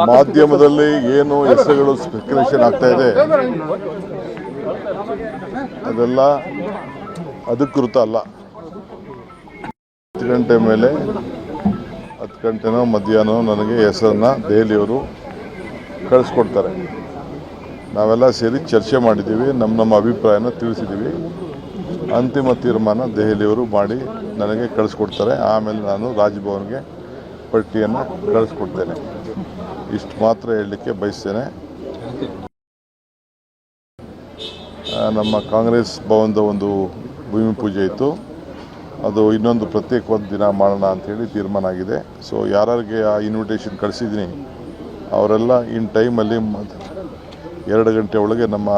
ಮಾಧ್ಯಮದಲ್ಲಿ ಏನು ಹೆಸರುಗಳು ಸ್ಪೆಕ್ಯುಲೇಷನ್ ಆಗ್ತಾ ಇದೆ ಅದೆಲ್ಲ ಅಧಿಕೃತ ಅಲ್ಲ. 10 ಗಂಟೆ ಮೇಲೆ 10 ಗಂಟೆನೋ ಮಧ್ಯಾಹ್ನ ನನಗೆ ಹೆಸರನ್ನ ದೆಹಲಿಯವರು ಕಳಿಸ್ಕೊಡ್ತಾರೆ. ನಾವೆಲ್ಲ ಸೇರಿ ಚರ್ಚೆ ಮಾಡಿದ್ದೀವಿ, ನಮ್ಮ ಅಭಿಪ್ರಾಯನ ತಿಳಿಸಿದ್ದೀವಿ. ಅಂತಿಮ ತೀರ್ಮಾನ ದೆಹಲಿಯವರು ಮಾಡಿ ನನಗೆ ಕಳಿಸ್ಕೊಡ್ತಾರೆ. ಆಮೇಲೆ ನಾನು ರಾಜಭವನ್ಗೆ ಪಟ್ಟಿಯನ್ನು ಕಳಿಸ್ಕೊಡ್ತೇನೆ. ಇಷ್ಟು ಮಾತ್ರ ಹೇಳಲಿಕ್ಕೆ ಬಯಸ್ತೇನೆ. ನಮ್ಮ ಕಾಂಗ್ರೆಸ್ ಭವನದ ಒಂದು ಭೂಮಿ ಪೂಜೆ ಇತ್ತು, ಅದು ಇನ್ನೊಂದು ಪ್ರತ್ಯೇಕವಾದ ದಿನ ಮಾಡೋಣ ಅಂಥೇಳಿ ತೀರ್ಮಾನ ಆಗಿದೆ. ಸೊ ಯಾರಿಗೆ ಆ ಇನ್ವಿಟೇಷನ್ ಕಳಿಸಿದ್ದೀನಿ ಅವರೆಲ್ಲ ಇನ್ ಟೈಮಲ್ಲಿ 2 ಗಂಟೆ ಒಳಗೆ ನಮ್ಮ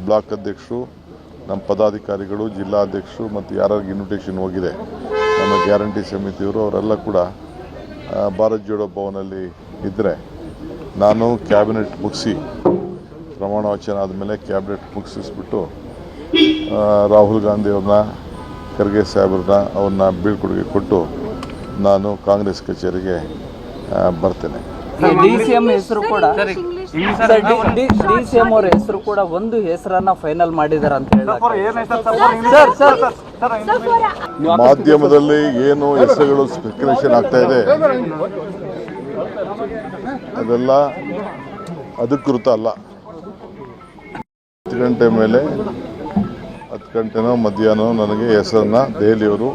ಬ್ಲಾಕ್ ಅಧ್ಯಕ್ಷರು, ನಮ್ಮ ಪದಾಧಿಕಾರಿಗಳು, ಜಿಲ್ಲಾಧ್ಯಕ್ಷರು ಮತ್ತು ಯಾರಿಗೆ ಇನ್ವಿಟೇಷನ್ ಹೋಗಿದೆ ನಮ್ಮ ಗ್ಯಾರಂಟಿ ಸಮಿತಿಯವರು ಅವರೆಲ್ಲ ಕೂಡ ಭಾರತ್ ಜೋಡೋ ಭವನಲ್ಲಿ ಇದ್ದರೆ ನಾನು ಕ್ಯಾಬಿನೆಟ್ ಮುಗಿಸಿ ಪ್ರಮಾಣ ವಚನ ಆದಮೇಲೆ ಕ್ಯಾಬಿನೆಟ್ ಮುಗಿಸಿಸ್ಬಿಟ್ಟು ರಾಹುಲ್ ಗಾಂಧಿ ಅವ್ರನ್ನ, ಖರ್ಗೆ ಸಾಹೇಬ್ರನ್ನ ಅವ್ರನ್ನ ಬೀಳ್ಕೊಡುಗೆ ಕೊಟ್ಟು ನಾನು ಕಾಂಗ್ರೆಸ್ ಕಚೇರಿಗೆ ಬರ್ತೇನೆ. ಡಿಸಿಎಂ ಹೆಸರು ಕೂಡ ಡಿಸಿಎಂ ಅವರ ಹೆಸರು ಕೂಡ ಒಂದು ಹೆಸರನ್ನ ಫೈನಲ್ ಮಾಡಿದಾರೆ ಅಂತ ಮಾಧ್ಯಮದಲ್ಲಿ ಏನು ಹೆಸರುಗಳು ಸ್ಪೆಕ್ಯುಲೇಷನ್ ಆಗ್ತಾ ಇದೆ ಅದೆಲ್ಲ ಅಧಿಕೃತ ಅಲ್ಲ. 10 ಗಂಟೆ ಮೇಲೆ 10 ಗಂಟೆನೋ ಮಧ್ಯಾಹ್ನ ನನಗೆ ಹೆಸರನ್ನ ದೆಹಲಿಯವರು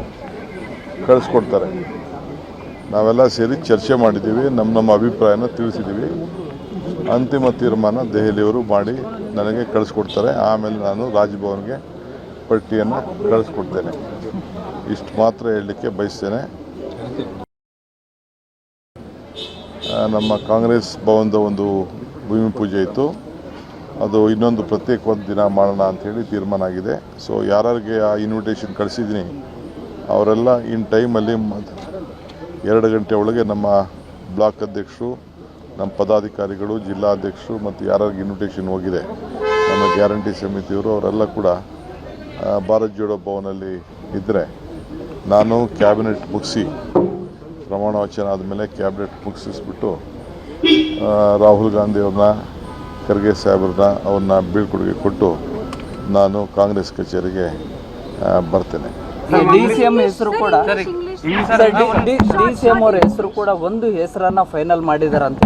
ಕಳಿಸ್ಕೊಡ್ತಾರೆ. ನಾವೆಲ್ಲ ಸೇರಿ ಚರ್ಚೆ ಮಾಡಿದ್ದೀವಿ, ನಮ್ಮ ಅಭಿಪ್ರಾಯನ ತಿಳಿಸಿದ್ದೀವಿ. ಅಂತಿಮ ತೀರ್ಮಾನ ದೆಹಲಿಯವರು ಮಾಡಿ ನನಗೆ ಕಳಿಸ್ಕೊಡ್ತಾರೆ. ಆಮೇಲೆ ನಾನು ರಾಜಭವನ್ಗೆ ಪಟ್ಟಿಯನ್ನು ಕಳಿಸ್ಕೊಡ್ತೇನೆ. ಇಷ್ಟು ಮಾತ್ರ ಹೇಳಲಿಕ್ಕೆ ಬಯಸ್ತೇನೆ. ನಮ್ಮ ಕಾಂಗ್ರೆಸ್ ಭವನದ ಒಂದು ಭೂಮಿ ಪೂಜೆ ಇತ್ತು, ಅದು ಇನ್ನೊಂದು ಪ್ರತ್ಯೇಕವಾದ ದಿನ ಮಾಡೋಣ ಅಂಥೇಳಿ ತೀರ್ಮಾನ ಆಗಿದೆ. ಸೊ ಯಾರಿಗೆ ಆ ಇನ್ವಿಟೇಷನ್ ಕಳಿಸಿದ್ದೀನಿ ಅವರೆಲ್ಲ ಇನ್ ಟೈಮಲ್ಲಿ 2 ಗಂಟೆ ಒಳಗೆ ನಮ್ಮ ಬ್ಲಾಕ್ ಅಧ್ಯಕ್ಷರು, ನಮ್ಮ ಪದಾಧಿಕಾರಿಗಳು, ಜಿಲ್ಲಾಧ್ಯಕ್ಷರು ಮತ್ತು ಯಾರಿಗೆ ಇನ್ವಿಟೇಷನ್ ಹೋಗಿದೆ ನಮ್ಮ ಗ್ಯಾರಂಟಿ ಸಮಿತಿಯವರು ಅವರೆಲ್ಲ ಕೂಡ ಭಾರತ್ ಜೋಡೋ ಭವನಲ್ಲಿ ಇದ್ದರೆ ನಾನು ಕ್ಯಾಬಿನೆಟ್ ಮುಗಿಸಿ ಪ್ರಮಾಣ ವಚನ ಆದಮೇಲೆ ಕ್ಯಾಬಿನೆಟ್ ಮುಗಿಸಿಸ್ಬಿಟ್ಟು ರಾಹುಲ್ ಗಾಂಧಿ ಅವ್ರನ್ನ, ಖರ್ಗೆ ಸಾಹೇಬ್ರನ್ನ ಅವ್ರನ್ನ ಬೀಳ್ಕೊಡುಗೆ ಕೊಟ್ಟು ನಾನು ಕಾಂಗ್ರೆಸ್ ಕಚೇರಿಗೆ ಬರ್ತೇನೆ. ಡಿಸಿಎಂ ಹೆಸರು ಕೂಡ ಡಿಸಿಎಂ ಅವರ ಹೆಸರು ಕೂಡ ಒಂದು ಹೆಸರನ್ನ ಫೈನಲ್ ಮಾಡಿದಾರೆ ಅಂತ